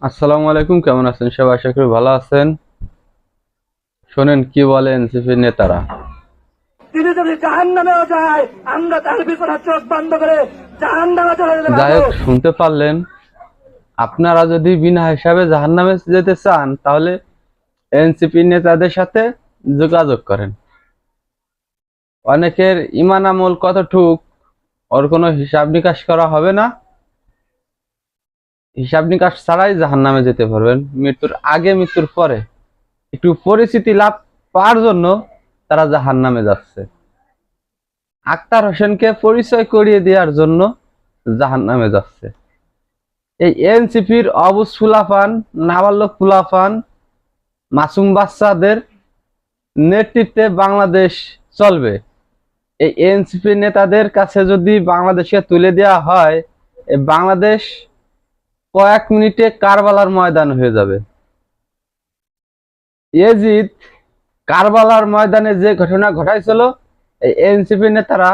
আসসালামু আলাইকুম, কেমন আছেন সবাই? আশা করি ভালো আছেন। শোনেন কি বলে এনসিপি নেতারা। তিনি যদি জাহান্নামেও যায়, আমরা তার পিছনে চোখ বন্ধ করে জাহান্নামে চলে যেতে যাই পারবো। হোক, শুনতে পারলেন। আপনারা যদি বিনা হিসাবে জাহান্নামে যেতে চান তাহলে এনসিপি নেতাদের সাথে যোগাযোগ করেন। অনেকের ইমান আমল কতটুক ওর কোনো হিসাব নিকাশ করা হবে না। হিসাব নিকাশ ছাড়াই জাহান্নামে যেতে পারবেন, মৃত্যুর আগে মৃত্যুর পরে একটু পরিচিতি লাভ পাওয়ার জন্য তারা জাহান্নামে যাচ্ছে। আক্তার হোসেনকে পরিচয় করিয়ে দেওয়ার জন্য জাহান্নামে যাচ্ছে। এই এনসিপির অবুজ ফুলাফান, নাবালক ফুলাফান, মাসুম বাচ্চাদের নেতৃত্বে বাংলাদেশ চলবে। এই এনসিপি নেতাদের কাছে যদি বাংলাদেশকে তুলে দেওয়া হয়, এই বাংলাদেশ কয়েক মিনিটে কারবালার ময়দান হয়ে যাবে। ইয়েজিদ কারবালার ময়দানে যে ঘটনা ঘটাইছিল, এই এনসিপি নেতারা